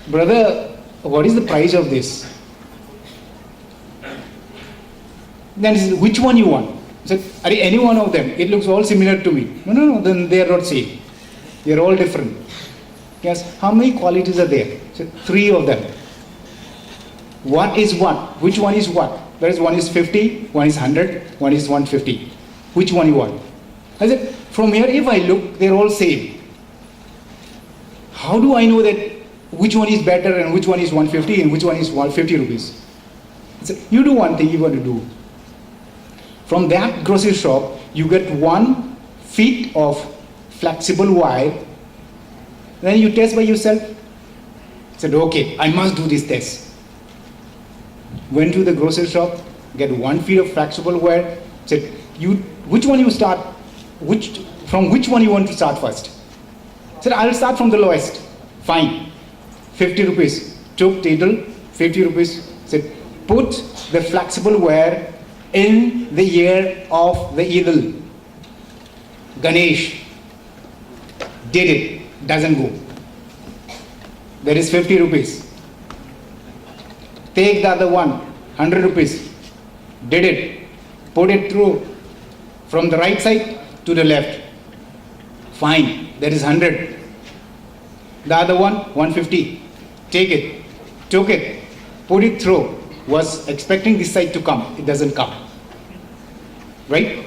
brother, what is the price of this? Then he said, which one you want? I said, are any one of them? It looks all similar to me. No, then they are not same. They are all different. Yes, how many qualities are there? I said, 3 of them. What is what? Which one is what? There is one is 50, one is 100, one is 150. Which one you want? I said, from here if I look, they are all same. How do I know that which one is better and which one is 150 and which one is 150 rupees? I said, you do one thing you want to do. From that grocery shop, you get 1 feet of flexible wire. Then you test by yourself. I said, okay, I must do this test. Went to the grocery shop, get 1 feet of flexible wire. Said, which one you start? From which one you want to start first? Said, I'll start from the lowest. Fine. 50 rupees. Took needle, 50 rupees. Said, put the flexible wire in the ear of the eagle. Ganesh. Did it. Doesn't go. There is 50 rupees. Take the other one. 100 rupees. Did it. Put it through from the right side to the left. Fine. There is 100. The other one, 150. Take it. Took it. Put it through. Was expecting this side to come. It doesn't come. Right?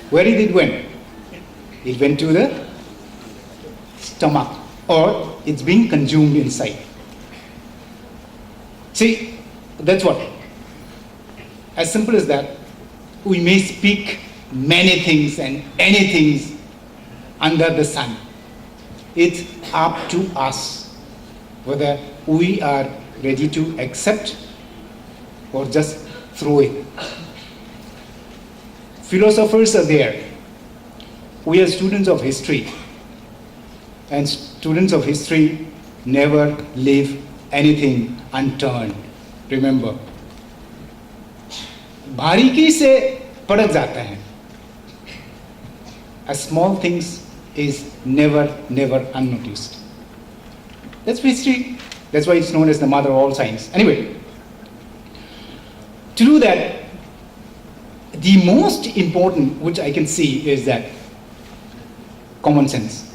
Where did it went? It went to the stomach, or it's being consumed inside. See, that's what. As simple as that, we may speak many things and anything under the sun. It's up to us whether we are ready to accept or just throw it. Philosophers are there. We are students of history, and students of history never leave anything unturned. Remember, बारीकी से पड़क जाता है. A small things is never unnoticed. That's history. That's why it's known as the mother of all science. Anyway, to do that, the most important which I can see is that common sense,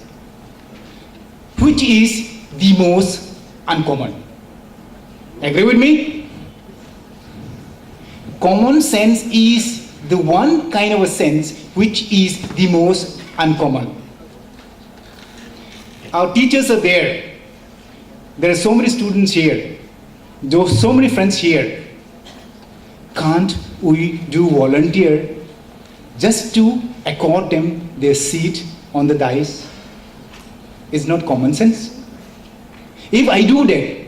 which is the most uncommon. Agree with me? Common sense is the one kind of a sense which is the most uncommon. Our teachers are there. There are so many students here. There are so many friends here. Can't we do volunteer just to accord them their seat on the dais? Is not common sense? If I do that,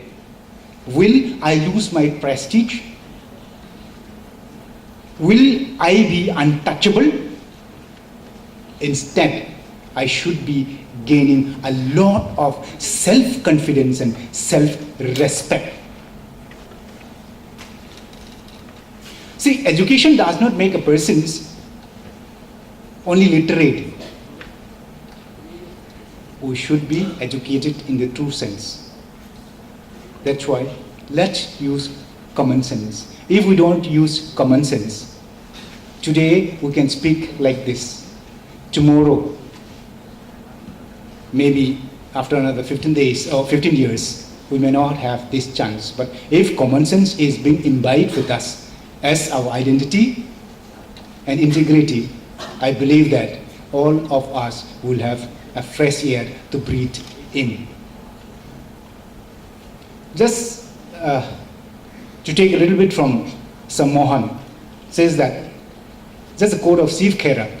will I lose my prestige? Will I be untouchable? Instead, I should be gaining a lot of self-confidence and self-respect. See, education does not make a person only literate. We should be educated in the true sense. That's why let's use common sense. If we don't use common sense, today we can speak like this. Tomorrow, maybe after another 15 days or 15 years, we may not have this chance. But if common sense is being imbibed with us as our identity and integrity, I believe that all of us will have a fresh air to breathe in. Just to take a little bit from Sam Mohan, says that, just a quote of Steve Khera,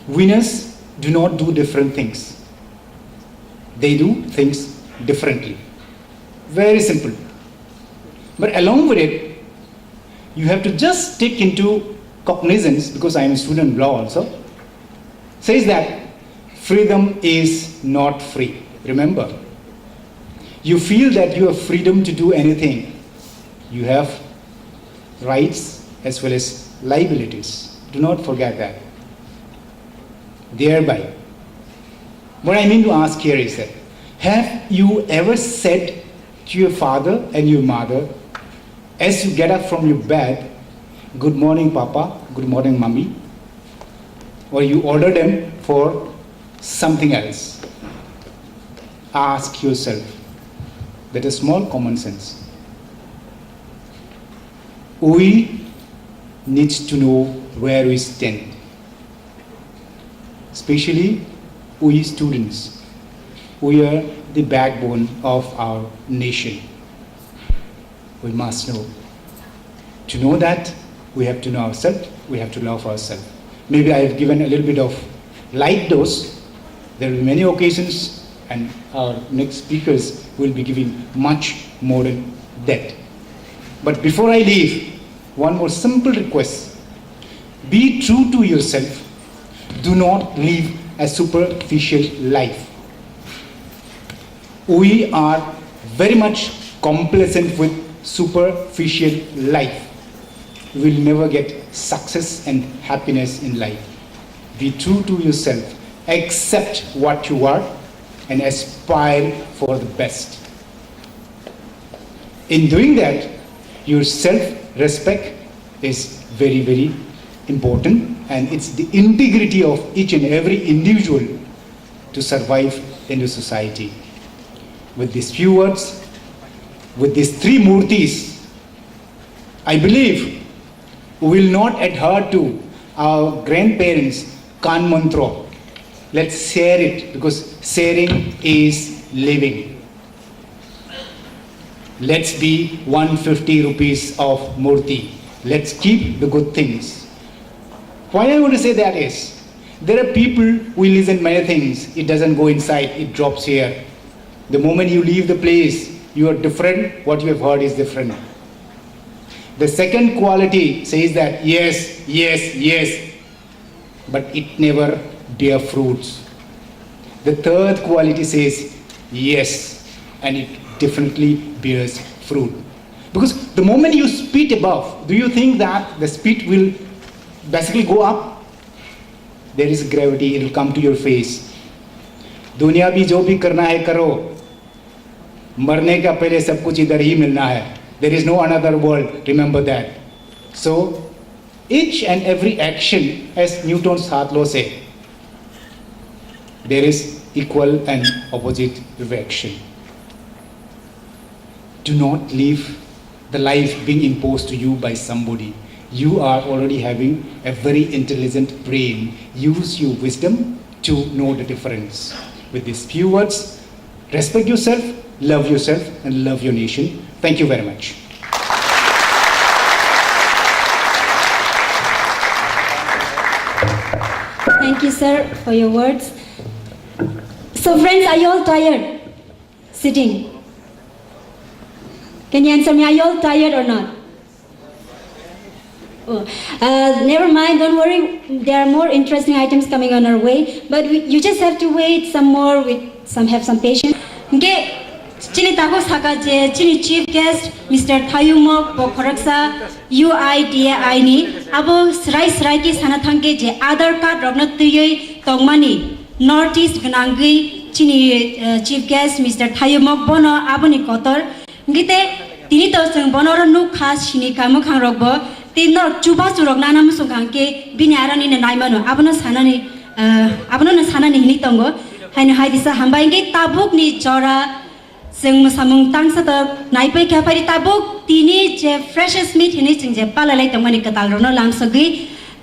winners do not do different things. They do things differently. Very simple. But along with it, you have to just take into cognizance, because I am a student of law also, says that freedom is not free. Remember, you feel that you have freedom to do anything. You have rights as well as liabilities. Do not forget that. Thereby, what I mean to ask here is that, Have you ever said to your father and your mother, as you get up from your bed, good morning, Papa, good morning, Mommy, or you order them for something else? Ask yourself. That is small common sense. We need to know where we stand. Especially we students. We are the backbone of our nation. We must know. To know that, we have to know ourselves, we have to love ourselves. Maybe I have given a little bit of light dose. There will be many occasions, and our next speakers will be giving much more than that. But before I leave, one more simple request. Be true to yourself. Do not live a superficial life. We are very much complacent with superficial life. We will never get success and happiness in life. Be true to yourself. Accept what you are and aspire for the best. In doing that, your self-respect is very, very important, and it's the integrity of each and every individual to survive in the society. With these few words, with these three murtis, I believe we will not adhere to our grandparents' kan mantra. Let's share it, because sharing is living. Let's be 150 rupees of murti. Let's keep the good things. Why I want to say that is, there are people who listen many things. It doesn't go inside, it drops here. The moment you leave the place, you are different, what you have heard is different. The second quality says that yes, yes, yes, but it never bear fruits. The third quality says yes, and it definitely bears fruit. Because the moment you spit above, do you think that the spit will basically go up? There is gravity, it will come to your face. दुनिया भी जो भी करना है करो, मरने का पहले सब कुछ इधर ही मिलना है. There is no another world, remember that. So, each and every action, as Newton's third law said, there is equal and opposite reaction. Do not live the life being imposed to you by somebody. You are already having a very intelligent brain. Use your wisdom to know the difference. With these few words, respect yourself, and love your nation. Thank you very much. Thank you, sir, for your words. So, friends, are you all tired? Sitting. Can you answer me? Are you all tired or not? Oh. Never mind, don't worry. There are more interesting items coming on our way. But you just have to wait some more, have some patience. Okay. Chini tago saka je chini chief guest Mr. Thayumok Pokhoraksa UIDAI ni abo srai ki sana thangke je Aadhaar card rogna tuyoi tongmani Northeast gnangui chini chief guest Mr. Thayumok bono aboni kotor ngite tini to seng bono ro nu khas chini kamu khang rogbo tinno chuba churok nana musung khangke bini arani ne naimano abono sanani hini tongo haino haidisa hambainge tabuk ni jora जों मोसामुं तांसद नाइपै खाफारि Tabuk तिनि जे freshest meet हिनि जों जे पालालाय तंमानि कतालरनो लांसगै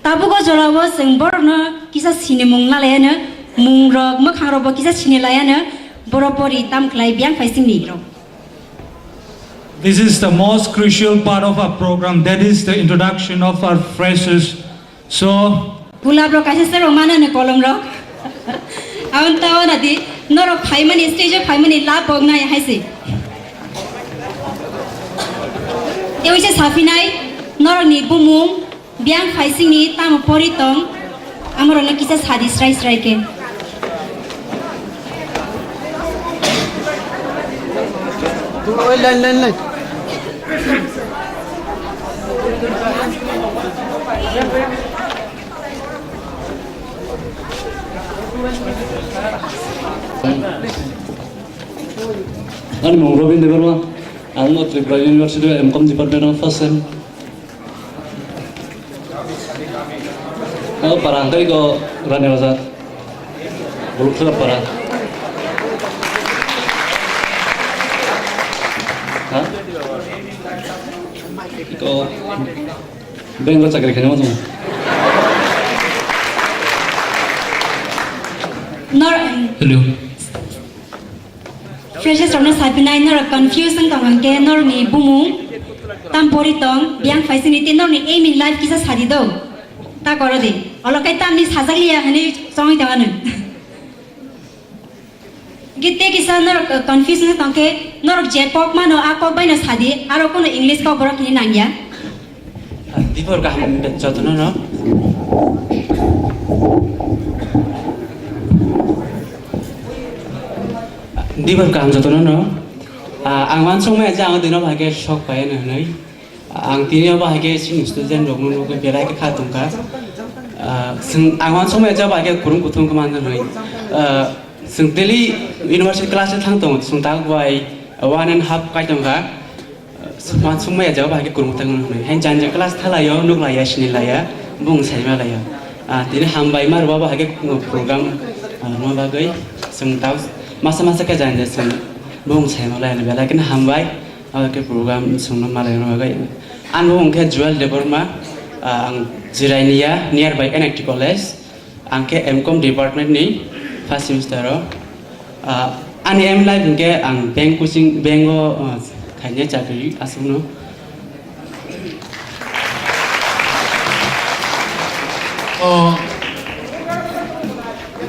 ताबुको जरावो जों बरनो किसा सिनि मुं नालायानो मुंरक मोखांरबो किसा सिनि लायानो बरपरि तामख्लाय बियां फाइसिंनि रो. This is the most crucial part of our program, that is the introduction of our freshers. So गुलाब्रो कासे सर माने ने कलम रो आउन ताव नदि नरो फाइमनि स्टेज फाइमनि ला बगनाय हाइसे एवसे साफिनाय नरनि बुमुं बियां फाइसिंनि ताम परितम आमरनो किसा सादि स्राय के लन Ani mong Robin Deverma, ang Tripura University M.Com Department of First Sem. Parang kali ko rani wasat, buluk sudah parang. Hah? Ko Bengal cakri kanya macam. Nor Hello. freshers from the Sapinai nor confusion tangke nor ni bumung tampori tong biang facility nor ni aim in life kisa sadido. Ta koro di. Olokai tam ni sazalia hani songi tanganu. Gite kisa nor confusion tangke nor J-pop mano ako bay na sadi aro kono English Kokborok ni nangya. Dipor kaham Joto no. Dipor kaham Joto no. Ang wan song me jang dino bhage shock pae na nai. Ang tini bhage sing student rok no ko belai ka khatung ka. Sing ang wan song me ja bhage kurung kutung ka man nai. Sing Delhi University class thang tong sung ta bai 1.5 kai tong ka. Wan song me ja bhage kurung tang nai. Hen jan ja class thala yo nuk la ya shin la ya bung sai ma la ya. Tini ham bai mar ba bhage program no ba gai sung ta masa-masa ka jan ja sung bung sai ma la ya belai kan ham bai ke program sung no ma la no gai. An bung ke jual diploma ang Jirainia nearby NIT College ang ke M.Com department ni first semester ro ani em life ke ang bank coaching bengo khainya chakri asung no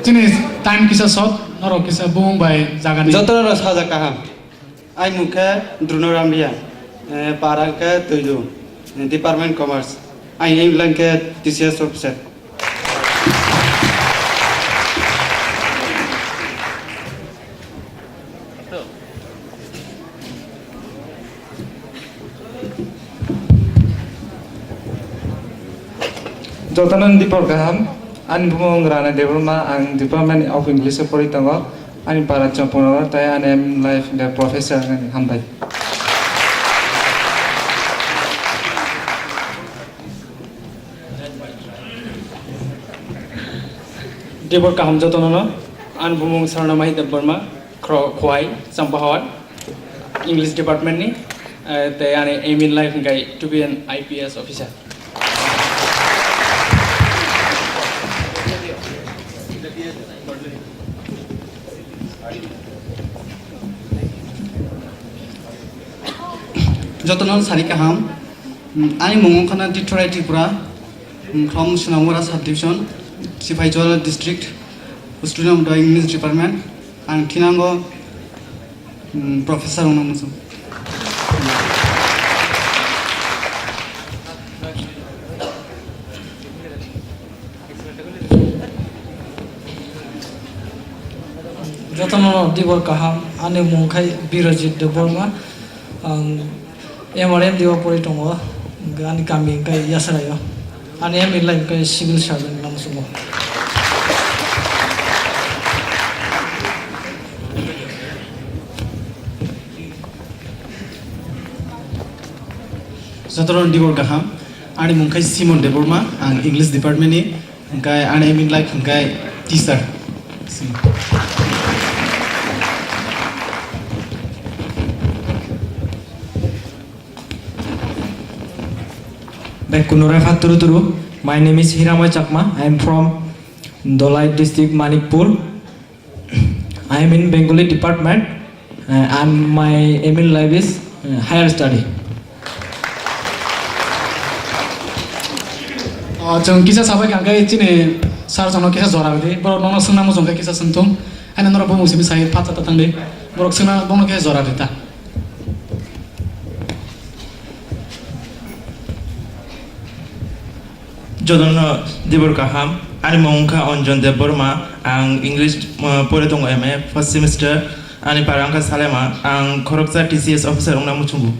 Sini time kisah short noro kisah bung by jaga ni Joto ro saja kaham ai mukha drunoramlia para ke tuju department commerce ai em lang ke TCS officer Jotanan Dipor Gaham, Ani Bumong Rana Devroma, and Department of English Poritango, Ani Parachampona, Tayan M. Life, the Professor Hambai. Dipor kaham Joto no an bumung swrwngnai Burma khwai sampahawat English department ni te ane aim in life ngai to be an IPS officer. Joto no sari kaham ani mongong khana Tripura from Sunamura subdivision Sipaijol district student of the English department and Tinango professor unamusu Joto no Dipor kaham ane mongkai Birajit Deborma MRM diwa pori tongo gani kami kai yasarayo ane em ilai kai civil servant nam sumo Joto no Dipor kaham ani mungkai Simon Deborma ang English department ni ngai ane aim in life ngai teacher. My name is Hiramai Chakma. I am from Dolai district, Manikpur. I am in Bengali department and my aim in life is higher study. Jong kisah sahabat yang kaya cini sar jono kisah zora bede, borok nono sengna mo jongka kisah sentung, ane nora bo musim saya patah tatang de, borok sengna bono kisah zora beta. Joto no Dipor kaham ani mongka onjon Deborma ang English poritongo MA first semester ani parangka salema ang koroksa TCS officer ungna muchungu.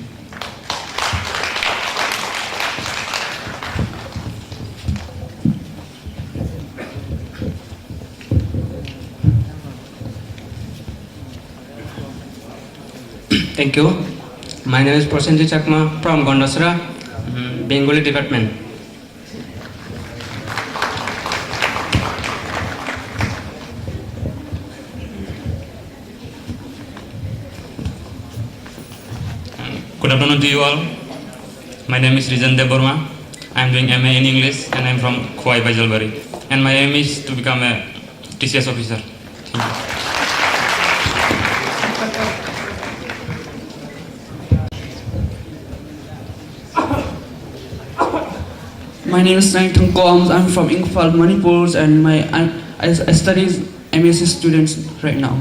Thank you. My name is Prasenjit Chakma from Gondasra, Bengali department. Good afternoon to you all. My name is Rijan Deborma. I am doing MA in English and I am from Khwai Baijalbari. And my aim is to become a TCS officer. Thank you. My name is Tongthok. I'm from Imphal, Manipur, and I study MSc students right now.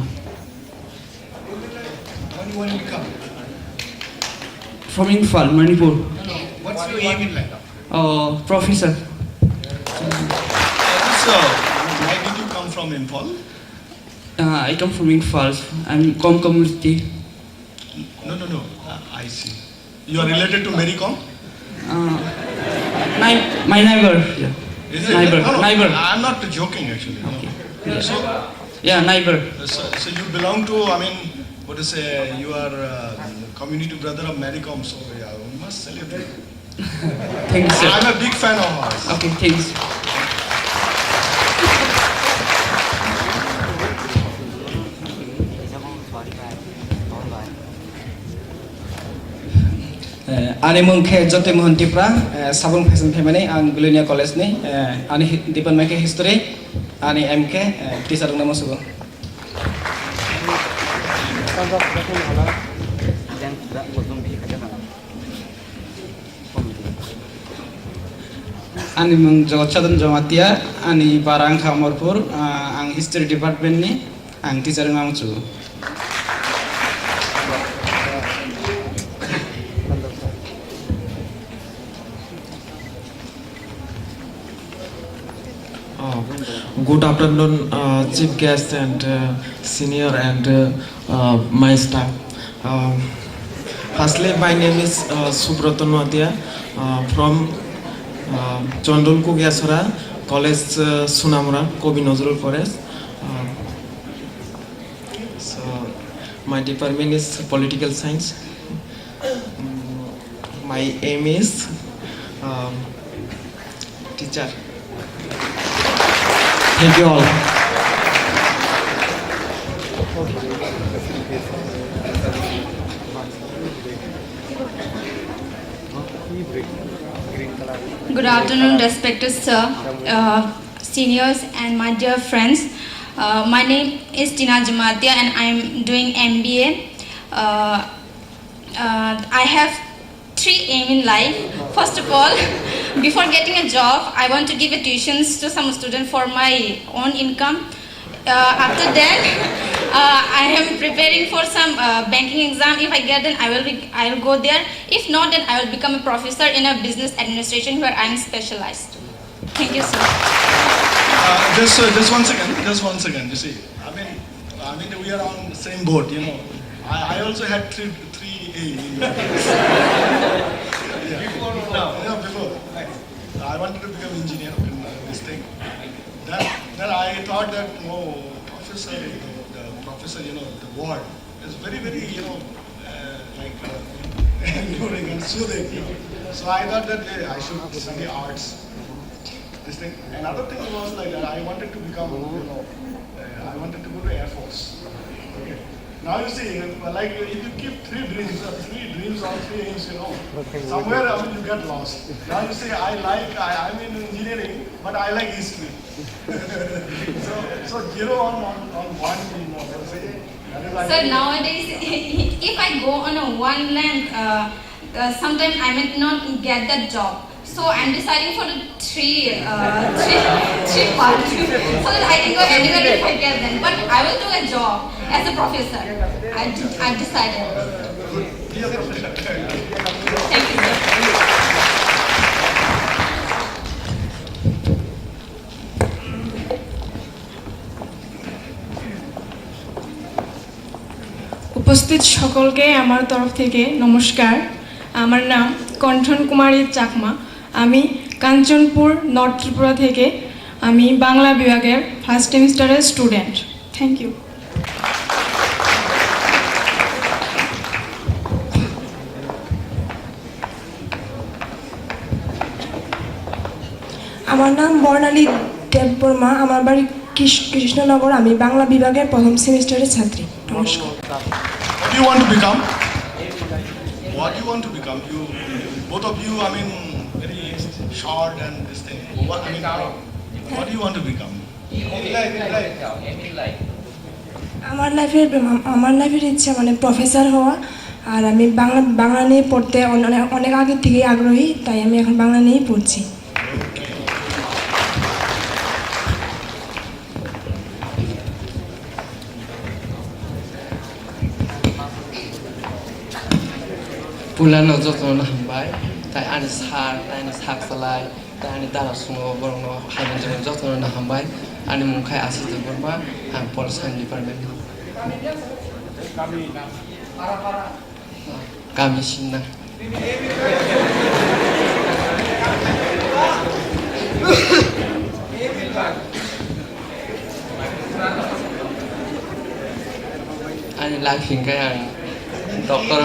What do you want to become? From Imphal, Manipur. No. What's your aim in life? Professor. So, why did you come from Imphal? I come from Imphal. I'm Com community. No. I see. You are related to Mary Com? My neighbor. Yeah. Is it? Neighbor. No, Neighbor. I'm not joking actually. Okay. No. So, yeah, neighbor. So you belong to, what to say, you are community brother of Mary Com, so yeah, we must celebrate. Thanks, sir. I'm a big fan of hers. Okay, thanks. Ani mungke Joto Tripura, sabung fashion family, ang Belunia College ni, ani diploma ke history, ani MK, teacher nama sugo. Ani mung Jochadan Jomatia, ani Barang Khamorpur, ang history department ni, ang teacher nama sugo. Good afternoon, chief guest and senior and my staff. Firstly, my name is swrwngnai from Chondol Kugyasora College, Sunamura, Kobi Nozrul Forest. So, my department is political science. My aim is teacher. Thank you all. Good afternoon, respected sir, seniors and my dear friends. My name is Tina Jamatia and I am doing MBA. I have 3 aims in life. First of all, before getting a job, I want to give tuitions to some students for my own income. After that, I am preparing for some banking exam. If I get, then I will go there. If not, then I will become a professor in a business administration where I am specialized. Thank you, sir. Just one second. You see, I mean, we are on the same boat. You know, I also had three A in your case. Before. I wanted to become engineer in this thing. Then I thought that professor, the professor, the word is very, very, luring and soothing. So I thought that I should study arts. This thing. Another thing was like I wanted to become, I wanted to go to Air Force. Okay. Now you see, like if you keep 3 dreams or 3 aims, somewhere you get lost. Now you say I'm in engineering, but I like history. so 0 on 1, So nowadays, if I go on a one length, sometimes I might not get that job. So I'm deciding for the 3 parts, so that I can go anywhere if I get them. But I will do a job as a professor. I've decided. Thank you, sir. উপস্থিত সকলকে আমার তরফ থেকে নমস্কার। আমার নাম কণ্ঠন কুমারী চাকমা। আমি Kanchanpur north Tripura থেকে। আমি বাংলা বিভাগের ফার্স্ট সেমিস্টারের স্টুডেন্ট। Thank you. আমার নাম বর্ণালী দেববর্মা, আমার বাড়ি কৃষ্ণনগর, আমি বাংলা বিভাগের প্রথম সেমিস্টারের ছাত্রী। নমস্কার। What do you want to become? What do you want to become? You, both of you, I mean, very short and this thing. What do you want to become? আমার লাইফের ইচ্ছা মানে প্রফেসর হওয়া, আর আমি বাংলা নিয়ে পড়তে অনেক আগে থেকেই আগ্রহী, তাই আমি এখন বাংলা নিয়েই পড়ছি। पुलानो जतन हामबाय ताइ आनि सार ताइनि साकसालाय ताइनि दारा सुङो बरंनो हायन जों जतन हामबाय आनि मुंखाय आसि देबरमा आं पल साइन्स डिपार्टमेन्ट गामि सिन्ना आनि लाखिंखाय आं doctor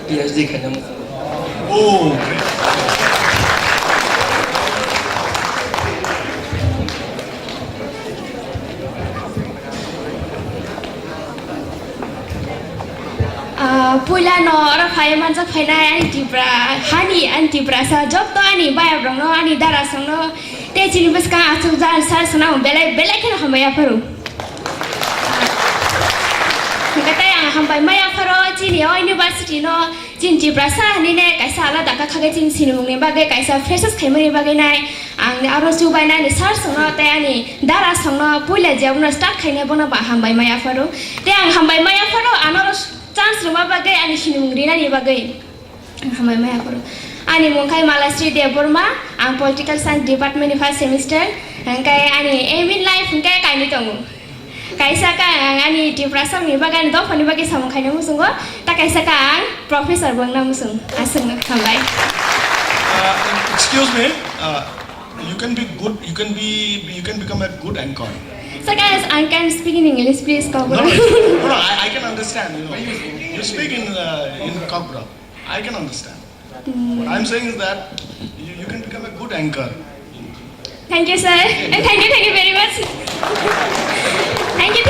PhD khailaimani. Oh, great. पुलानो र फाइ मान्छे फैनाय अनि टिप्रा हानि अनि टिप्रा सा जब त अनि बाया ब्रंनो अनि दारा संनो ते चिनि बसका आछु जा सार सना बेलाइ खेन हमया फरु कतै हमबाय माया फरो चिनि युनिभर्सिटी नो चिन टिप्रा सा नि ने काइसा आला दाका खागे चिन सिनिमुंनि बागे काइसा फ्रेशर्स खैमनि बागे नाय आं आरो सुबाय नाय सार संनो ते अनि दारा संनो पुला जेवनो स्टार्ट खैने बना बा हमबाय माया फरो ते आं हमबाय माया फरो आनरो चान्स रुमा बागै अनि सिनिमुंग्रि नानि बागै हामबाय माया फरो अनि मुंखाय मालाश्री देबबर्मा आं पलिटिकल साइन्स डिपार्टमेन्टनि फर्स्ट सेमिस्टार अंकाय अनि एम इन लाइफ अंकाय काइनि दङ काइसाका अनि टिप्रा सामनि बागान दफनि बागै सामखायनो मुसुंगो ता काइसाका आं प्रोफेसर बंना मुसुं आसंनो हामबाय Excuse me, you can be good, you can become a good anchor. So guys, I can speak in English, please, Kokborok. No, I can understand, you know. You speak in Kokborok. I can understand. What I'm saying is that you can become a good anchor. Thank you, sir. And thank you very much. Thank you.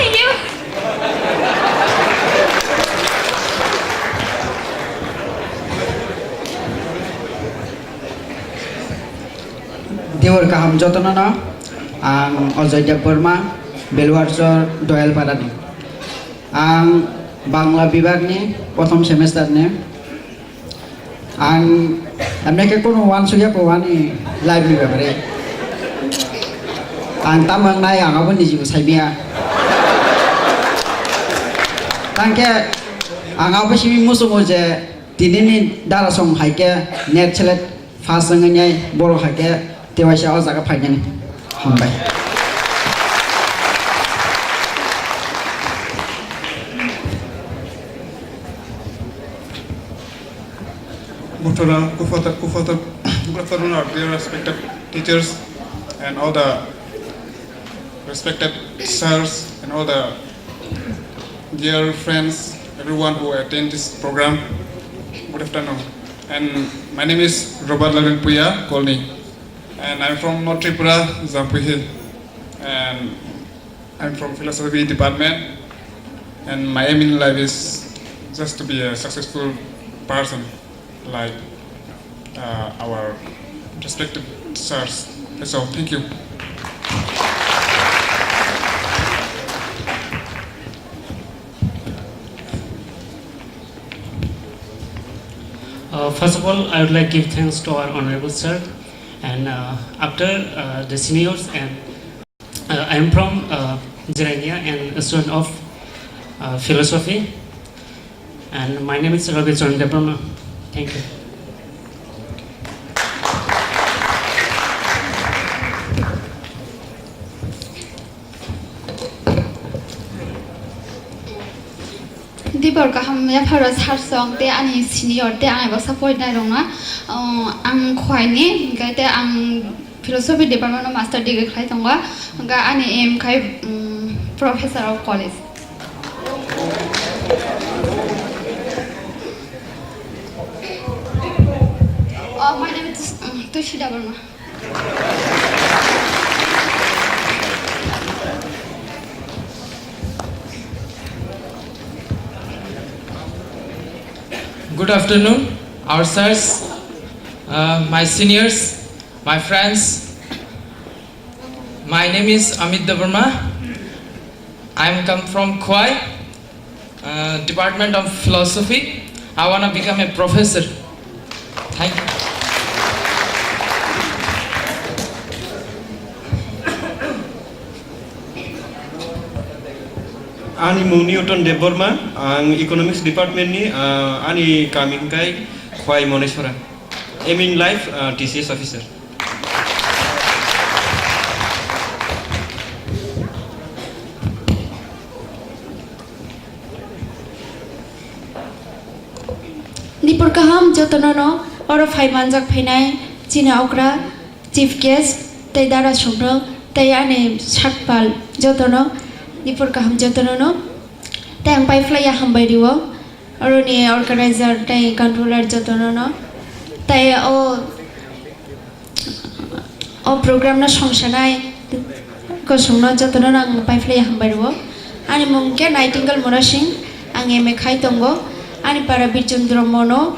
They were kaham jotonana ang Ọজয় Debbarma বেলুয়ারচর দয়ালপাড়ানি आं बांग्ला विभागनि प्रथम सेमिस्टारनि आं एमनेके कोनो वान सुया पवानि live नि बारे आं तामंनाय आंगाबो निजिबो साइबिया तांके आंगाबो सिबि मुसुमो जे दिनैनि दारा सम हाइके नेट सेलेक्ट फास जोंङै बर' हाइके तेवाइसा अ जागा फाइनानि हामबाय Good afternoon, our dear respected teachers and all the respected sirs and all the dear friends, everyone who attend this program. Good afternoon. And my name is Robert Lavin Puya Kolni, and I'm from North Tripura, Zampuhi, and I'm from philosophy department. And my aim in life is just to be a successful person, like our respected sirs. That's all. Thank you. First of all, I would like to give thanks to our honorable sir, and after the seniors, and I am from Jerania and a student of philosophy, and my name is Joto PG. Thank you. दिबर kaham ya pharo sarsong te ani senior te ang ba support nai rong na ang khwai ni ga te ang philosophy department master degree khai tonga ga ani aim khai professor of college. My name is Tushida Verma. Good afternoon, our sirs, my seniors, my friends. My name is Amit Devarma. I come from Khwai, Department of Philosophy. I want to become a professor. Thank you. Ani Newton Deborma, ang Economics Department ni ani kami kay Khwai Moneshwara. Aim in life, TCS officer. Dipurkaham Jotonono, or of Haimanjak Penai, China Okra, Chief Guest, Taidara Shubro, Tayane Shakpal, Jotono, Dipurkaham Jotonono, Tang Pai Flya Hambaidiwo, Oroni organizer, Tay controller Jotonono, Tay o program na Shongshanai, Kosungno Jotono, Pai Flya Hambaidiwo, Animunke Nightingale Morashing, Angeme Kaitongo, Ani para Bichundro Mono,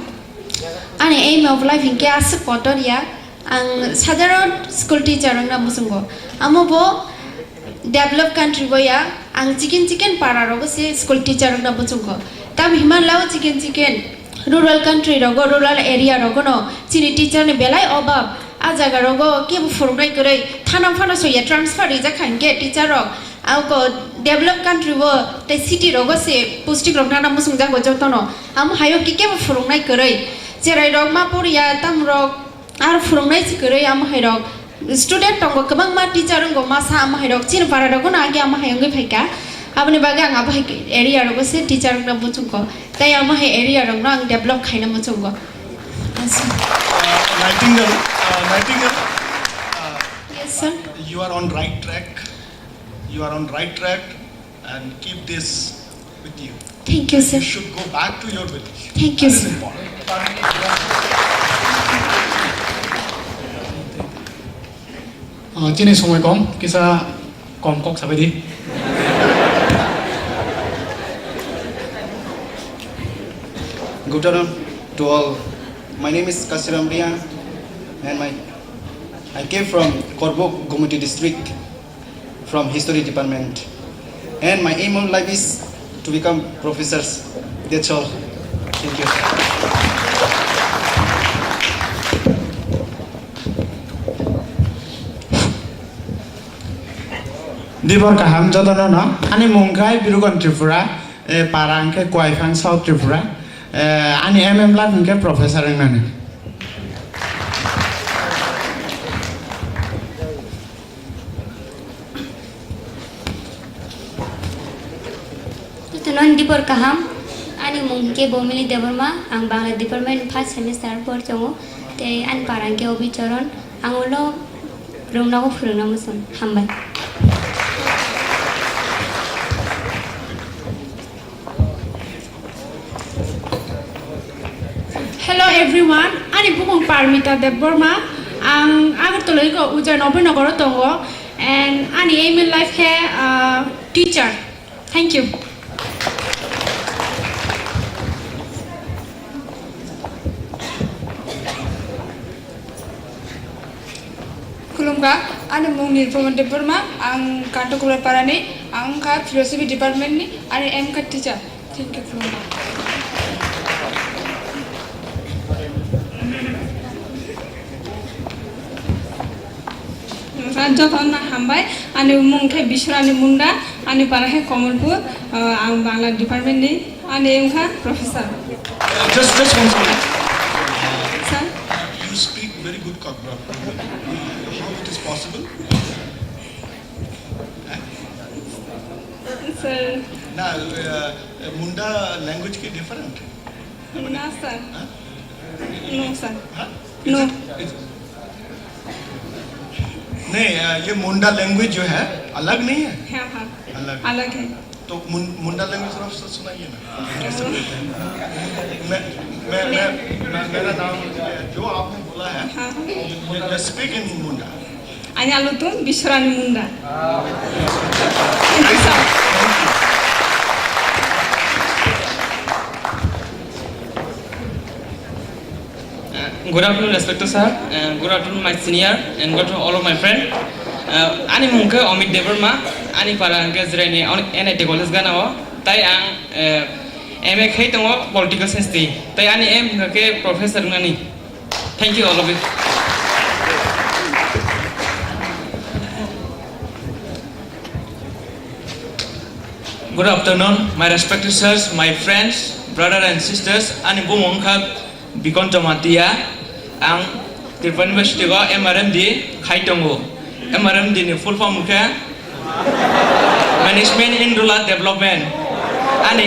Ani aim of life in gas potoria, and Southern school teacher and Namusungo. Amobo developed country boya, and chicken pararogose school teacher and Namusungo. Tam Himan lao chicken, rural country rogo, rural area rogono, chini teacher and belai obab, Azagarogo, Kim Furmekure, Tanafana so ya transfer is a can get teacher rock. I'll develop country wo the city rogo se pusti rogna musungja go jotono am hayo kike furungnai korei jerai rog ma poria tam rog ar furungnai korei am hairog student tongo kabang ma teacher ngo ma sa am hairog chin para rogo na age am hayong phaika apni baga ang aba area rogo se teacher na buchungko tai am hay area rog na ang develop khaina muchungko Nightingale, yes sir, you are on right track. You are on right track, and keep this with you. Thank you, sir. You should go back to your village. Thank you, sir. Chini sumai kom kisa kom kok sabai di. Good afternoon to all. My name is Kasiram Rian, and I came from Kokborok Gomiti district, from history department, and my aim in life is to become professors. That's all. Thank you. Dipurkaham Jotonono, ani Mungkai Birukan Tripura, Parangke Kwaifang South Tripura, ani MM Latinke Professor in Nani. Tunon Dipurkaham, ani Mungke Bomili Deborma, ang Bangla Department first semester Portongo, te an Parangke Obicharon, ang ulo Rumnago Furunamuson, Hambai. Hello everyone, ani bukong Parmita Deborma, ang Agartoloi ko ujar Nobinagoro Tongo, and ani aim in life ke teacher. Thank you. Kulumga, ani mung Nirpoma Deborma, ang kanto kular parani, ang ka philosophy department ni, ani aim ka teacher. Thank you, Kulumga. Jotono Hambai, ani mungke Bishrani Munda, ani Parahe Komolpur, ang Bangla department ni, ani aim ka professor. Just one second. Sir? You speak very good Kokborok. How it is possible? Sir. Now, Munda language ki different. No, sir. No, sir. Huh? No. नहीं ये मुंडा language जो है अलग नहीं है हाँ हाँ अलग है तो मुंडा लैंग्वेज थोड़ा सा सुनाइए ना मेरा नाम जो आपने बोला है speak in Munda Anya lutun bisurani munda. Good afternoon, respected sir. Good afternoon, my senior, and good afternoon, all of my friends. Ani mungke Omid Deborma, ani para angke zreni, NIT college gana o. Tai ang MA khai tongo political science ti. Tai ani ke professor ngani. Thank you all of you. Good afternoon, my respected sirs, my friends, brothers and sisters. Ani bumongkha Bikonto Matia, ang Tripura University ko MRMD khaitongo. MRMD ni full form ke Management in Rural Development. Ani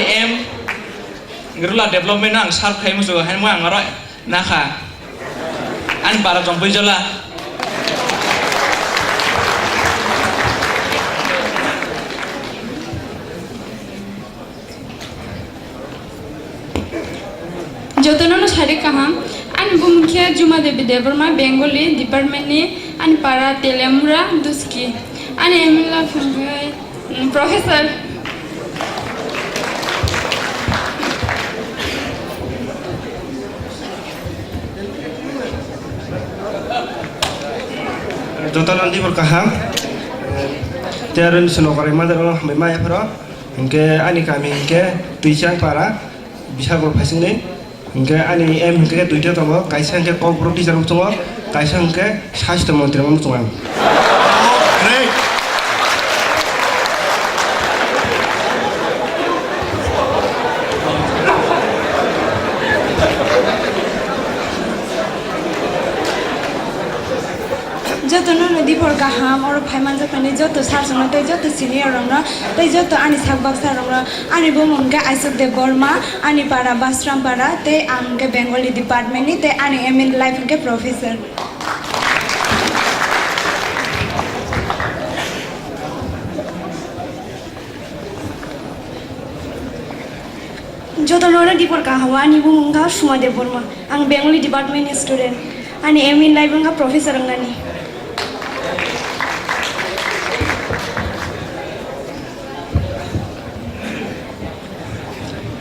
Rural Development ang sarp khai musu han mo ang ro nakha. An para jompai jola. Joto sari kaham an bumkhe Juma Devi Deborma Bengali department ni an para telemura duski an emila professor Joto nanti berkaham tiarun senokari madero memaya pro hingga ani kami hingga tuisan para bisa berpasang ni hingga ani hingga tujuh tamo kaisa hingga Kokborok di jarum tamo kaisa hingga sastra menteri mamu tamo. Joto no dipor kaham or phaiman japani joto sarsona tai joto senior rongna tai joto ani sagbaksa rongna ani bomonga Aisok Deborma ani para Basram para te amge Bengali department ni te ani MN life ke professor Joto no dipor kaham ani bomonga Suma Deborma ang Bengali department ni student ani MN life nga professor ngani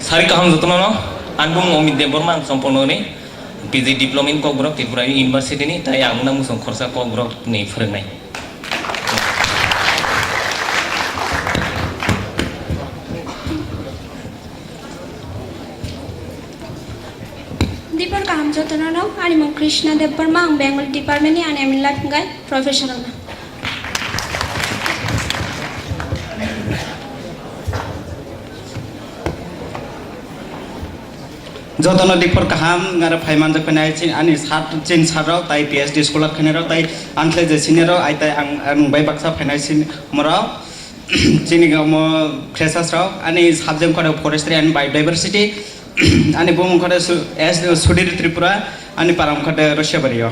Sari kaham jotono no anbung Omid Deborma ang sampono ni PG diploma in Kokborok Tripura University ni tai ang nang musong khorsa Kokborok ni phorongnai Dipor kaham jotono no ani mo Krishna Deborma ang Bengali department ni ani MN life nga professor na Joto dipor kaham ngara phaiman japanai chin ani sat chin sarau tai PhD scholar khanero tai antle je sinero ai tai ang bai baksa phainai sin morao chini gamo freshers rao ani subject khode forestry and biodiversity ani bom khode as Sudir Tripura ani param khode Rushabari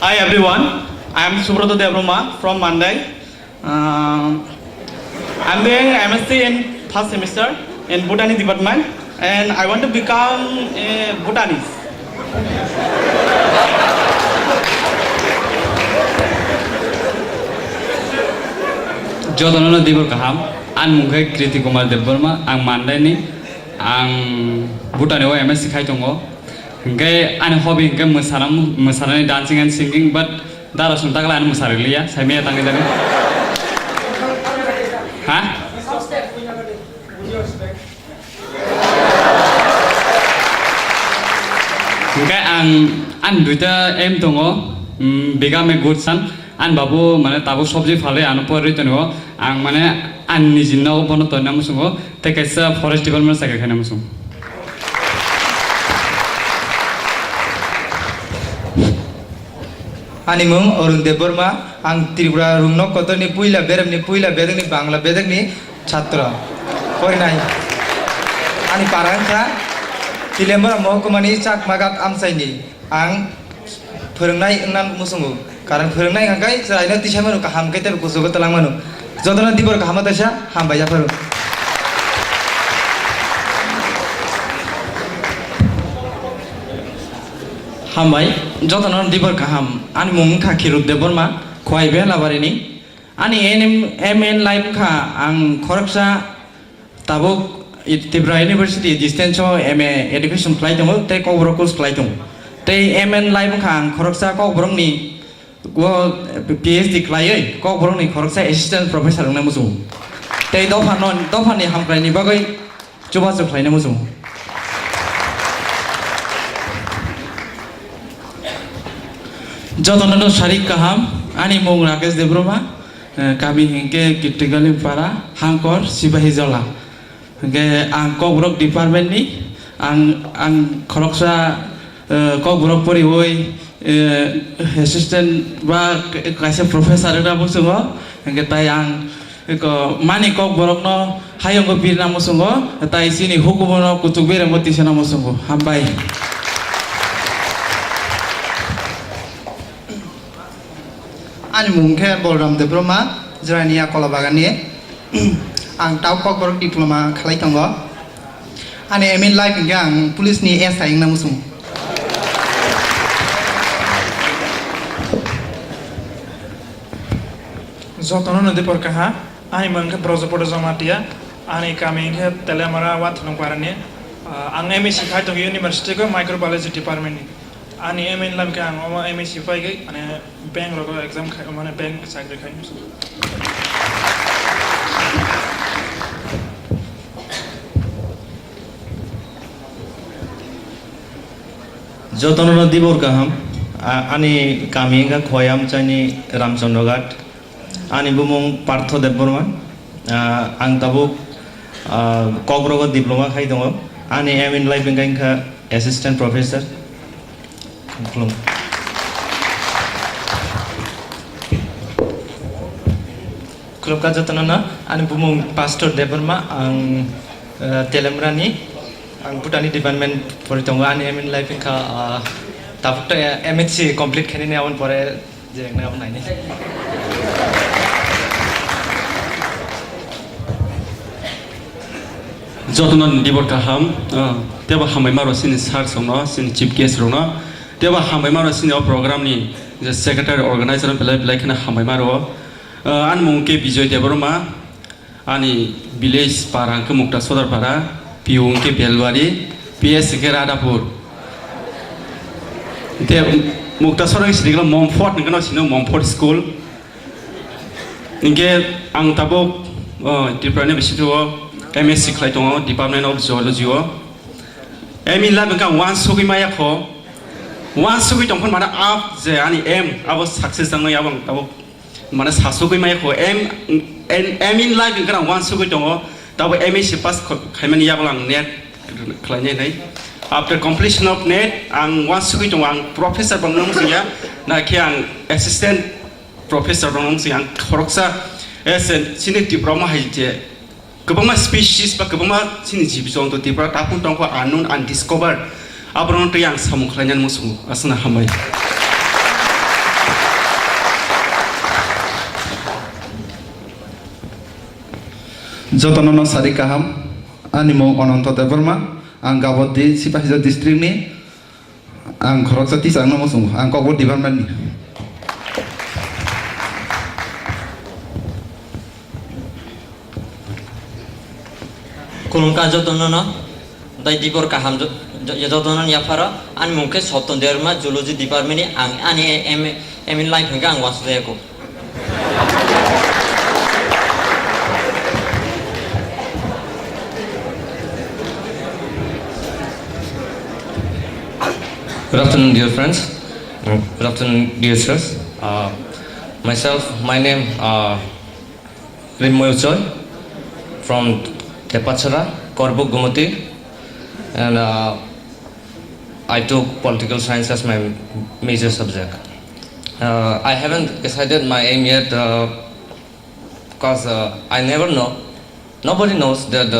Hi everyone, I am Joto Deborma from Mandai. I'm doing MSc in first semester in Botany department and I want to become a botanist. Joto no dipor kaham an mungke Kriti Kumar Deborma ang Mandai ni ang Botany o MSc khaitongo hingga ane hobby hingga mesarani dancing and singing but dara sunta kala ane mesari liya saya mia tangi jani hah hingga an duita aim tongo become a good son an babu mane tabu sobji phale anu pori tongo ang mane an nijinna ko bono to namusungo te kaisa forest development saka khana musung Ani mung Arun Deborma, ang Tripura Rungno Kotor ni Puila Berem ni Puila Bedeng ni Bangla Bedeng ni Chatra. Porinai. Ani Parangka, Tilembara Mokumani Chak Magat Amsaini, ang Purnai Nan Musungu. Karena Purnai Kangai, Seraina Tishamanu Kaham Kete Kusuko Talamanu. Jotana Dibor Kahamatasha, Hambaya Peru. Hambai, Jotanon Dibor Kaham, Ani Mumka Kirut Deborma, Kwaibe Lavarini, Ani MN Live Ka, Ang Koroksa, Tabuk, Tripura University, Distenso, MA Education Flightum, take over course flightum. They MN Live Ka, Ang Koroksa, Kokborokni, go PhD Clay, Kokborokni, Koroksa, Assistant Professor Namusum. They Dofani Hamplani Bagay, Jubas of Clainamusum. Jotono Sharik Kaham, Ani Mung Rakesh Deborma, Kami Hinke, Kitigali Para, Hankor, Sibahizola. Ang Kokborok Department ni, ang Koroksa Kokborok Poriwoi, Assistant ba Kaisa Professor na musungo, tay ang Mani Kokborok no, Hayong ko pir na musungo, tay sini hukum no kutubira motisya na musungo, Hambai. Ani mungke Bolram Deborma, Zrania Kolabagani, ang Tau Kokborok diploma khailaimani. Ani emin life yang police ni esa yang namusung. Jotono Dibor Kaha, Ani mungke Brozopodo Zamatia, Ani kami ke Telemara wat nungparane, ang MSc Khaitong University ko Microbiology Department ni. Ani MN lam ka ang MSc fai ke ani bank rogo exam khai mane bank sakri khai. Jotono Dibor Kaham, Ani kami ka khoyam chani Ramchandrogat, Ani bumung Part-2 Deborma, ang tabuk Kokborok diploma khaitong, Ani MN life ka assistant professor. Klub Jotono, Ani bumung Pastor Deborma, ang Telemrani, ang Butani Department Poritongo, Ani MN life ka tapos to MSc complete kanina awan pore jeng na awan ini. Jotono Dibor Kaham, Teba Hamai Maro Sini Sar Sono, Sini Chief Guest Rona, Teba Hamai Maro Sini program ni, the Secretary Organizer and Belai Kana Hamai Maro, An Mungke Bijoy Deborma, Ani Village Parang Mukta Sodar Para, Piungke Belwari, PS Geradapur. Mukta Sodar is legal Momfort, Nagano Momfort School. Ninge Ang Tabok, Tripura University, MSc Khailaimani Department of Zoology. Emin lab ka one sugi maya ko, one sugi tongkon mana up je ani abo success ang yabang tabok mana sasugi maya ko emin lab ka one sugi tongo tabo MSc pass khailaimani yabang net Khailaimani nai. After completion of net ang one sugi tong ang professor bangnom siya na kiang assistant professor bangnom siya ang koroksa sini diploma haije. Kebama species ba kebama sini jibisong to Tripura tapun tongko unknown undiscovered abron to yang samung klanyan musuh asna hamai. Jotono Sari Kaham, Ani Mung Ononto Deborma, ang Gawat di Sipahiza district ni, ang Koroksa Tisang namusung, ang Kokborok department ni. Kulung ka Jotono dai Dibor Kaham Jotono Yapara an mungke Soton Derma Zoology Department ni ang ani emin life hingga ang wasudeko. Good afternoon, dear friends. Good afternoon, dear sirs. My name Rimmoy Choi from Tepachara, Kokborok Gumati, and I took political science as my major subject. I haven't decided my aim yet because I never know. Nobody knows that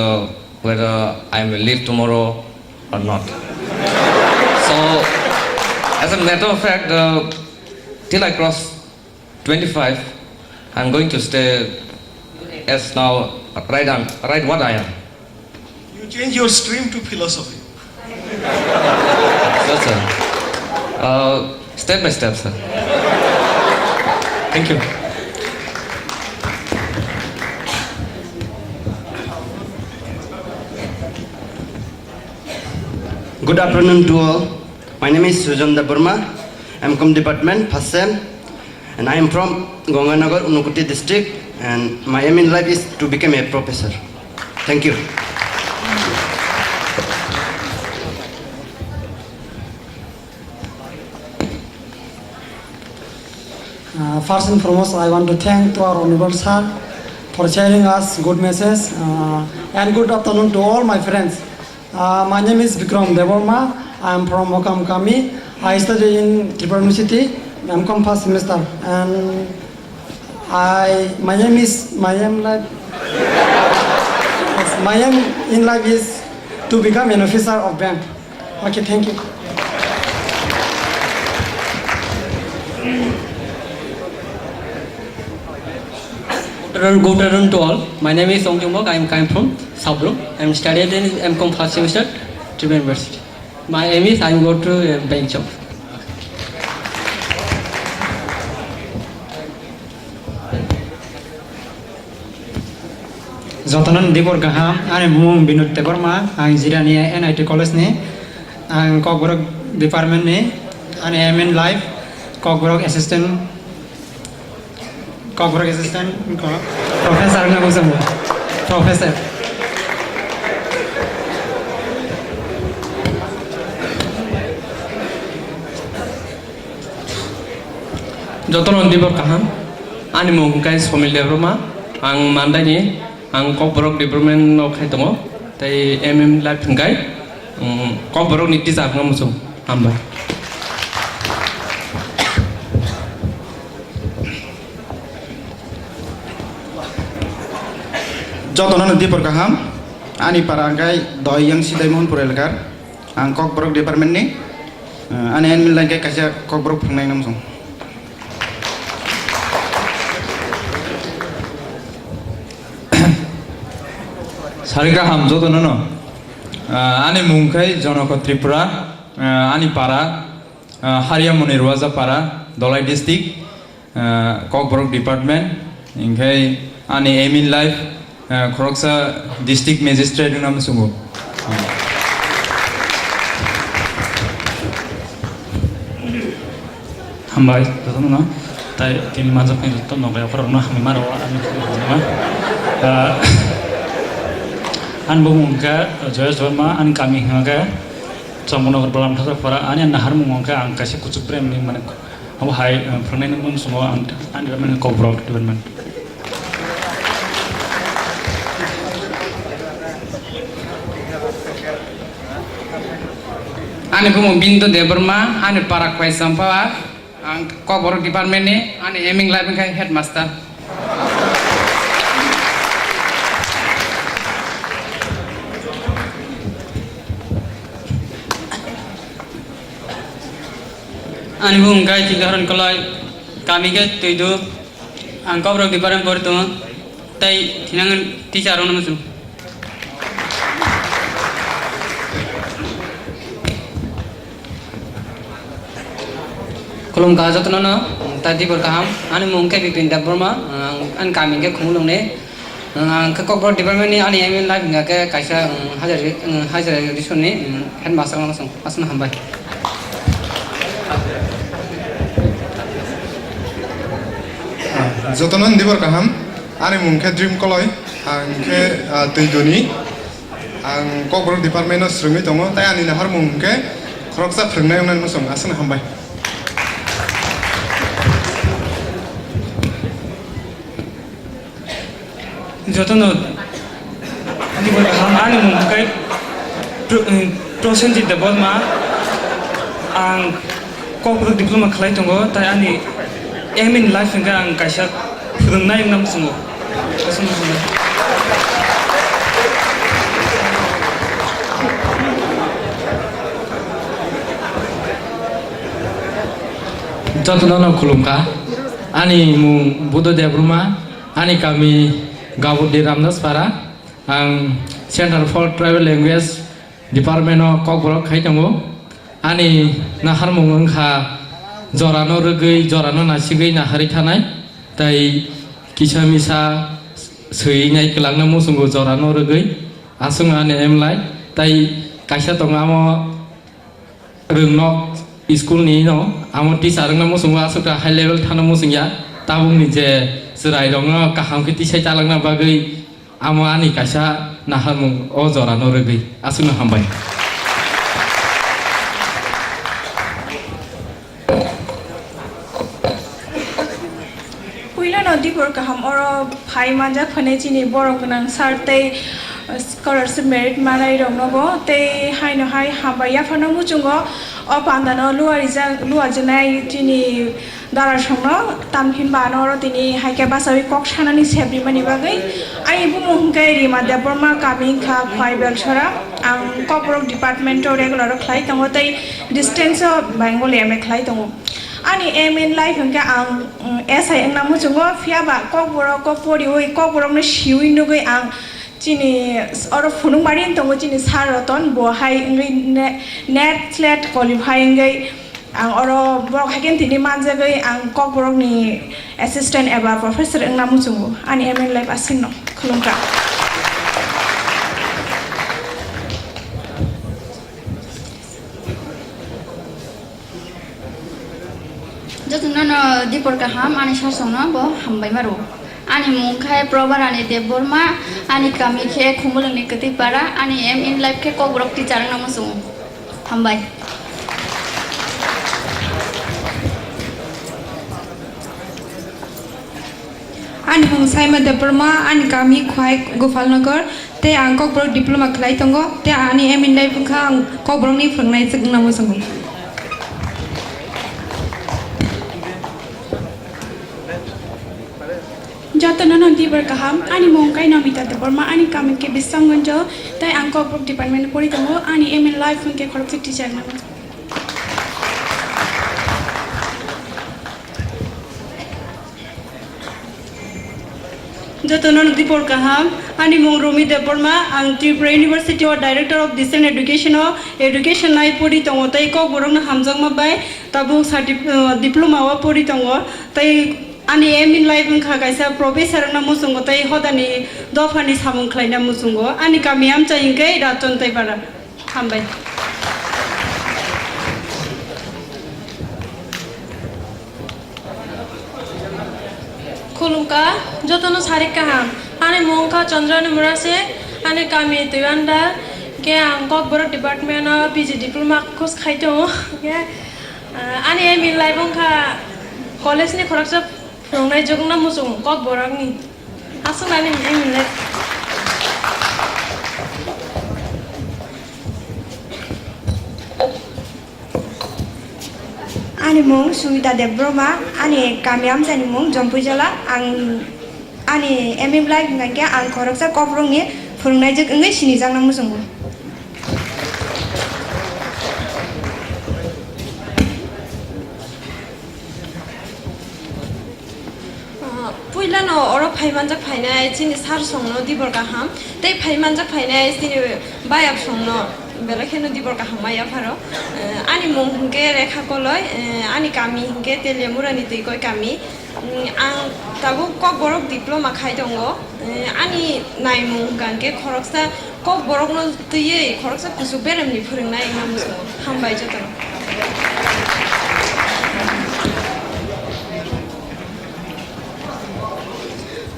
whether I will live tomorrow or not. So, as a matter of fact, till I cross 25, I'm going to stay as now, right what I am. You change your stream to philosophy. Yes, sir. Step by step, sir. Thank you. Good afternoon to all. My name is Joto Burma. I'm from department first sem, and I am from Ganganagar, Unukoti district. And my aim in life is to become a professor. Thank you. First and foremost, I want to thank to our honorable sir for sharing us good message, and good afternoon to all my friends. My name is Vikram Deborma. I am from Mokam Kami. I study in Tripura University. I'm come first semester, and my aim in life is to become an officer of bank. Okay, thank you. Good afternoon to all. My name is Tongjongmok. I am coming from Sabro. I am studying in MCOM first semester, Tripura University. My aim is I am go to a bank job. Jotonon dibor gaham, ane bumung binut teborma, ang jirani NIT college ni, ang Kokborok department ni, ane aim in life, Kokborok assistant, professor na busam, professor. Jotonon dibor kaham, ane mungkai somil debroma, ang mandai ni. Ang Kokborok development no khai tongo tai life ngai Kokborok ni tisa ngam musung hambai Jotonon dibor kaham ani parangkai doi yang sidai mohon purelkar ang Kokborok department ni ani en milan kai kasya Kokborok phnai nam musung Sarika ham Joto no ani mungkai Jonoko Tripura ani para Haryamoni Rwaza para Dolai district Kokborok department ingkai ani aim in life Khoroksa district magistrate nam sungu hambai Joto no tai tin majak ni to no ga khorok no hami maro ani an bumungka Joyce Verma an kami hanga sampono berbalam thasa para an nahar mungka ang kasih kucuk prem ni mana abu hai pernah ni mun semua an development Kokborok development Ane bumung bintu Deborma, ane para kwai sampah, ang Kokborok department ni, ane aiming life kai headmaster. Ane bumung kai cigaran kolai kami ke tuidu ang Kokborok department bortu tai tinangan teacher ono musu. Kolom ka Joto no tadi berkaham ane mungkai bipin Deborma an kami ke khumulong ne ang Kokborok department ni ane aim life nga ke kaisa hajar edition ni headmaster langsung asna hambai Jotonon dibor kaham, ane mungke dream koloi, angke tuiduni, ang Kokborok department serungi tongo, tai ani nahar mungke, khoroksa phrungnai unan musung asana hambai. Jotonon dibor kaham, ane mungke prosen di Deborma, ang Kokborok diploma khlai tongo, tai ani aim in life hingga ang kaisa phurungnai nam sungo Jotono khulumka ani mung Buddha Debruma ani kami Gabut di Ramdaspara ang Center for Tribal Language Department of Kokborok khaitango ani nahar mung kha jorano rugui jorano nasigui nahari thanai tai kisa misa seinai kelangna musungo jorano rugui asung ani emlai tai kaisa tongamo rungnok school ni no amo teacher na musungo asuka high level thana musungya tabung ni je serai dong kaham ki teacher talangna bagui amo ani kaisa nahar mung o jorano rugui asung hambai Dipur kaham oro phai manja phane chini borok gnang sarte scholarship merit manai rong nobo te hai no hai habaya phano muchungo o panda no luwa janai chini dara songno tamhin bano ro tini hai ke basawi kok sanani sebri mani bagai ai bu mungkai rima deborma kaming kha phai belchora ang Kokborok department o regular khlai tango tai distance bengali ame khlai tango ani aim in life hingga ang SI ang namu chungo fiaba Kokborok ko pori oi Kokborok no shiwi nugui ang chini oro phunung marin tongo chini saroton bo hai net flat qualify ngai ang oro borok hagen tini manjagai ang Kokborok ni assistant eba professor ang namu chungo ani aim in life asinno khulungka Jotono Dipur kaham ani sasongno bo hambai maru ani mungkai probarani Deborma ani kami ke khumulungni Tripura ani aim in life ke Kokborok teacher namusung hambai ani mungsai ma Deborma ani kami khwai Gopalnagar te ang Kokborok diploma khlai tongo te ani aim in life kha ang Kokborok ni phungnai chik namusung Jotono Dipur kaham ani mungkai nomita Deborma ani kami ke bisang gonjo tai ang Kokborok department pori tango ani aim in life ke Kokborok teacher na Jotono Dipur kaham ani mung Rumi Deborma ang Tripura University or Director of Distance Education nai pori tango tai Kokborok na hamjang ma bai tabu diploma wa pori tango tai ani aim in life kha kaisa professor na musungo tai hodani dofani samung khlaina musungo ani kamiam chaingai raton tai bara hambai khulungka jotono sarik kaham ani mongka chandrani murase ani kami tuanda ke ang Kokborok department PG diploma course khaito ke ani aim in life kha college ni khoraksa Rongai jogna musung Kokborok ni asung ani emile ani mung Suwita Deborma ani kamiam jani mung Jompujala ang ani emim life ngake ang khoroksa Kokborok ni phurungnai jik ngai sini jangna musung puilano oro phaimanjak phainai chini sar songno Dipur kaham tei phaimanjak phainai chini bayap songno belakheno Dipur kaham maya pharo ani mung hingke rekha koloi ani kami hingke telemurani tei koi kami ang tabu Kokborok diploma khai tongo ani nai mung ganke khoroksa Kokborok no tei khoroksa kusu beremni phurungnai namuso hambai jotono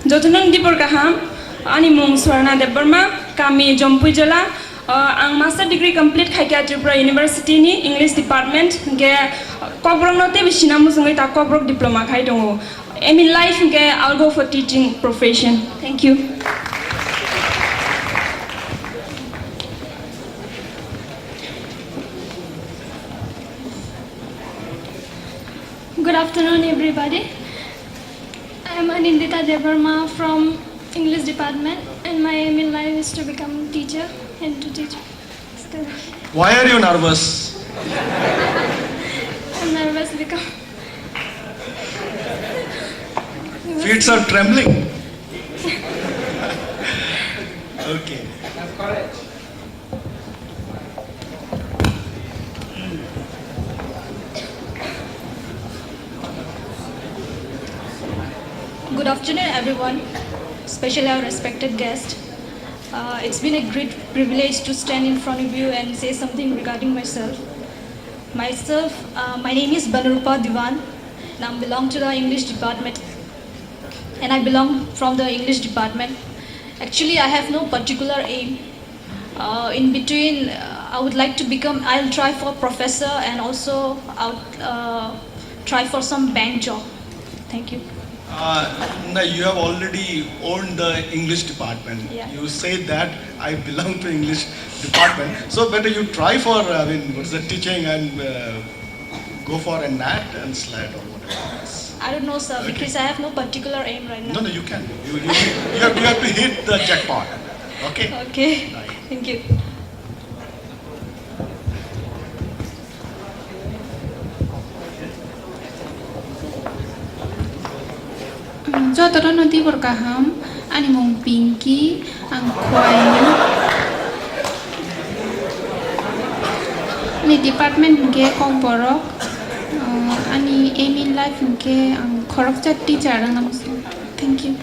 Jotono Dipur kaham ani mung Swarna Deborma kami Jompujala ang master degree complete khaikya Tripura University ni English department ge Kokborok no te bisina musungai ta Kokborok diploma khai dongo aim in life ge I'll go for teaching profession thank you Good afternoon everybody Nindita Devarma from English department, and my aim in life is to become teacher and to teach. Why are you nervous? I'm nervous because feet are trembling. Okay. Have courage. Good afternoon, everyone, especially our respected guest. It's been a great privilege to stand in front of you and say something regarding myself. My name is Banurupa Diwan, and I belong to the English department. And I belong from the English department. Actually, I have no particular aim. In between, I'll try for professor, and also I'll try for some bank job. Thank you. Now you have already owned the English department. Yeah. You say that I belong to English department. So better you try for teaching and go for a nat and slide or whatever. I don't know, sir, because I have no particular aim right now. No, you can. You have to hit the jackpot. Okay. Okay. Thank you. Joto Dibor Kaham, Animum Pinky, and Kwai. Ni department ke Kokborok, ani aim in life ke corrected teacher ang Thank you.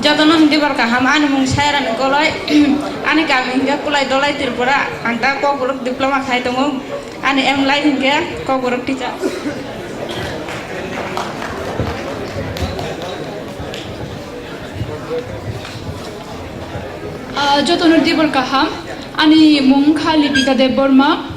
Joto Dibor Kaham, Animum Sharon Goloi, Ani Kaminga Kulai Dolai Tripura, and Kokborok diploma khailaimani, and M life ke Kokborok teacher. Joto Dibor Kaham, ani Mungkha Lipika Deborma,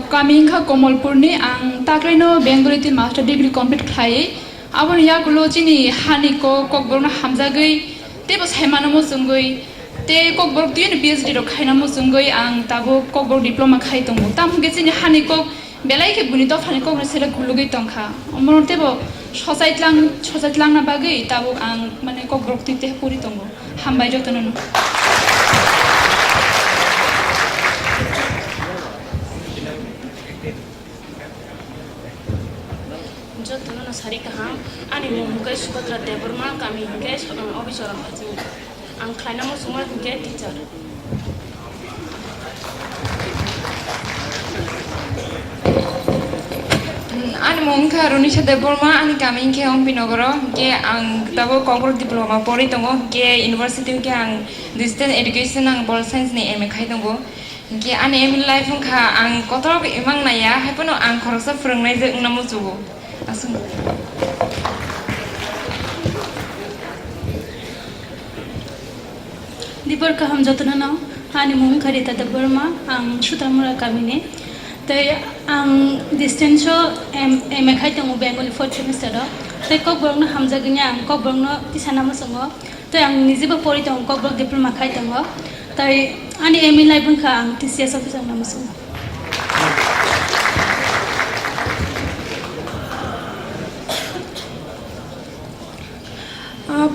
Kamingha Komolpurni, and Takrino Bengali master degree complete khai. Abon Yakulo Chini Haniko Kokborok Hamzagui. Te bos Hemanamu Sungui, Te Kokborok PhD ro Khainamu Sungui, and Tabo Kokborok diploma khaitongo. Tam gets in Haniko, belai ke bunito Haniko Resela Kulugi Tonka. Omortebo, Shosatlang Bagay, Tabo and Maneko Brokti Puritongo. Hambai Jotono. Jotono Sarikaham, Animal Mukesh Patra Deborma, Kami Mukesh, Officer of Hati, and Kainamo Sumar get teacher. Animonka Runisha Deborma, and Kaminke on Pinogoro, Gay and Double Kokborok diploma, Poritongo, Gay University and Distance Education and Ball Science name Kaitongo, Gay an aim life and Kotok Imang Naya, Hapono and Korsa Frungnaze Namuzugo. Dibor Kaham Jotonano, Animum Karita de Burma, Shutamura Kamine. They distance Mekaitan Bengali 4th semester. They Kokborok Hamzagina, Kokborok Tisanamasongo. They are Niziba Poriton, Kokborok diploma Kaitango. They Ani Emil Libunka, TCS officer Namasongo.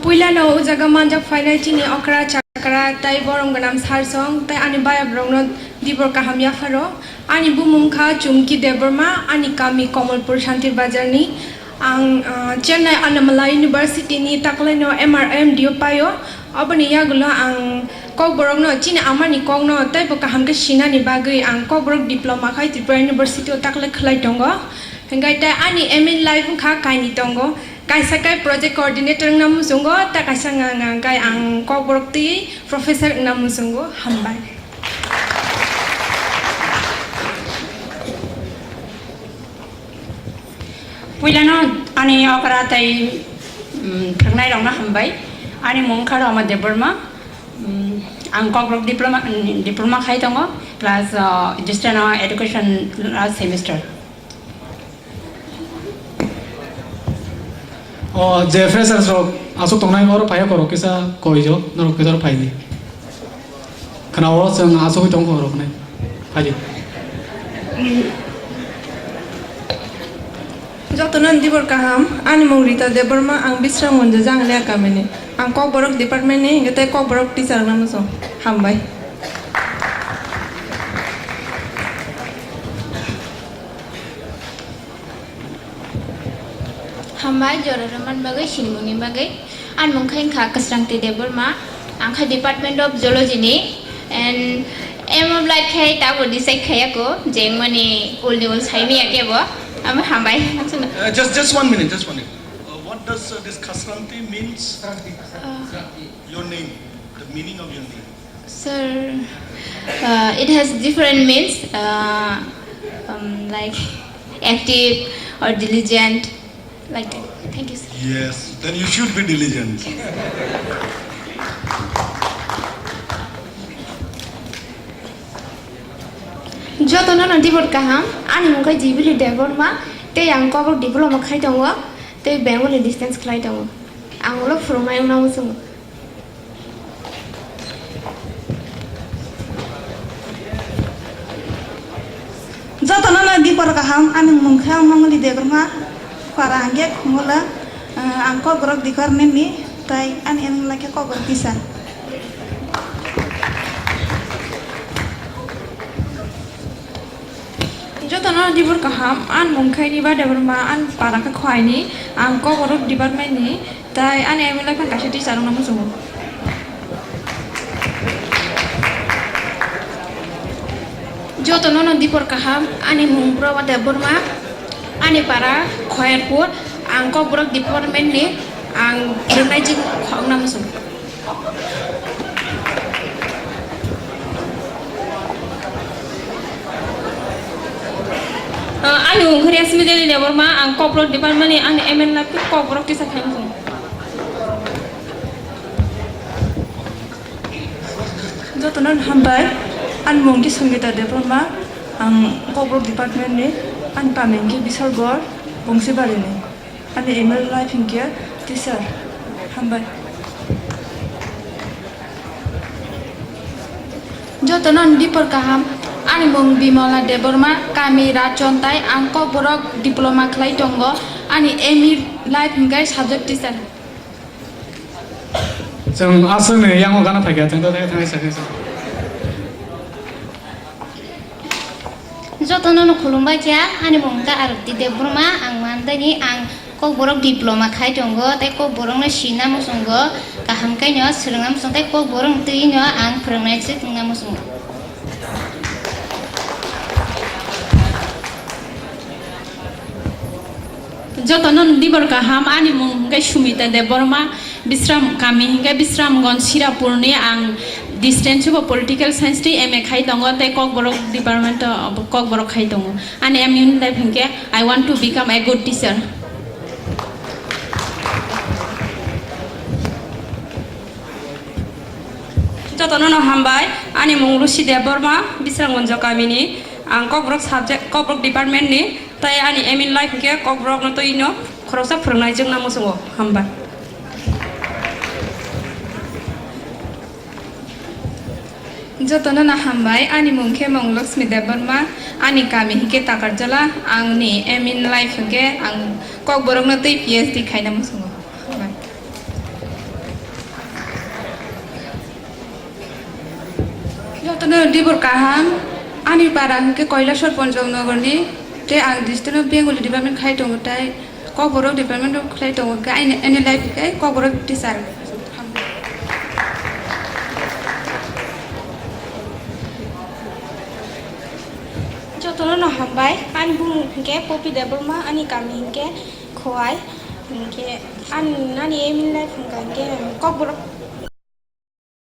Puila no jaga manjak fainai chini okra chakra tai borong ganam sarsong tai ani baya brongno Dibor Kaham yafaro ani bumungkha chumki deborma ani kami Komolpur Shantir Bazar ni ang Chennai Annamalai University ni taklaino MRM diopayo abani yagulo ang Kokborok no chini amani kongno tai bo kaham ke sina ni bagui ang Kokborok diploma khai Tripura University taklai khlai tongo hengai tai ani MA life kha kaini tongo Kaisa kai project coordinator namu sunggo ta kaisa nga kai ang Kokborok ti professor namu sunggo hambai. Puilano ani okra tai prangnai rongna hambai ani mongkha roma deborma ang Kokborok diploma khaitongo plus distance education last semester. Jeffrey Sro, Asu Tonai or Payakoro, Kisa, Koijo, no Kizar Pai. Can I also Asu Tongo? Haji. Jotonan dibor kaham ani murita deborma ang bisram monja jangle kamene ang Kokborok department ni ngete Kokborok teacher namuso hambai Hambai joraraman bagai sinmuni bagai an mungkain kha kasrangti deborma ang kha department of zoology ni and em of life khai ta bodi sai khai ko jengmani ul saimi akebo am hambai Just 1 minute, just 1 minute. What does this Khasranti means? Your name, the meaning of your name. Sir, it has different means like active or diligent, like that. Thank you, sir. Yes, then you should be diligent. Jotono nanti berkaham, ani mungkai jibili deborma, te yang Kokborok diploma khai tongo, te Bengali distance khai tongo. Angulo fromai una musung. Jotono nanti berkaham, ani mungkai Bengali deborma, para angge kumula, ang Kokborok dikarne ni, tai ani yang lagi Kokborok bisa. Jotono dibor kaham an mungkai ni ba deborma an para ka khwai ni ang Kokborok department ni tai an emila kan kashi teacher namuso Jotono nanti berkaham ani mungpro wa deborma ani para khoyarpur ang Kokborok department ni ang renai jing khong namuso ani ungkari asmi dari deborma ang Kokborok department ni ani emen lagi Kokborok teacher khai namuso Jotono hambai, an mungki sungita deborma, ang Kokborok department ni, an pamengi bisar gor, bungsi bali ni, ani email life hingga teacher, hambai. Jotono nanti berkaham ani mung bimola deborma kami racontai ang Kokborok diploma khai tongo ani emi life hingga subject teacher Jeng asal ni yang orang nak pakai, jeng tu tengah sekali. Jotono no khulumbai kya ani mungka arti deborma ang mandani ang Kokborok diploma khai tongo, tai Kokborok na sina musungo, kaham kai nyo srwngnam musung tai Kokborok tui nyo ang phrongnai chik nga musungo. Jotono nanti berkaham ani mungkai sumita deborma bisram kami hingga bisramgon sirapurni ang distance of political science ti MA khai tongo tai Kokborok department of Kokborok khai tongo ani am in life hingga I want to become a good teacher. Jotono no hambai ani mung Rusi deborma bisrangon jokamini ang Kokborok subject Kokborok department ni tai ani emin life ke Kokborok no toino khorosa phrongnai jeng namusungo hambai Jotono na hambai ani mungke mong Laksmi deborma ani kami hike takarjala ang ni emin life hingke ang Kokborok no tui PhD khai namusungo Jotono dibor kaham ani para hingke Koilashwar Panchangnagar ni te ang distance of Bengali department khai tongo tai Kokborok department of khai tongo ga any life ke Kokborok teacher Jotono no hambai ani bung hingke Popi deborma ani kami hingke khwai hingke ani emin life hingke Kokborok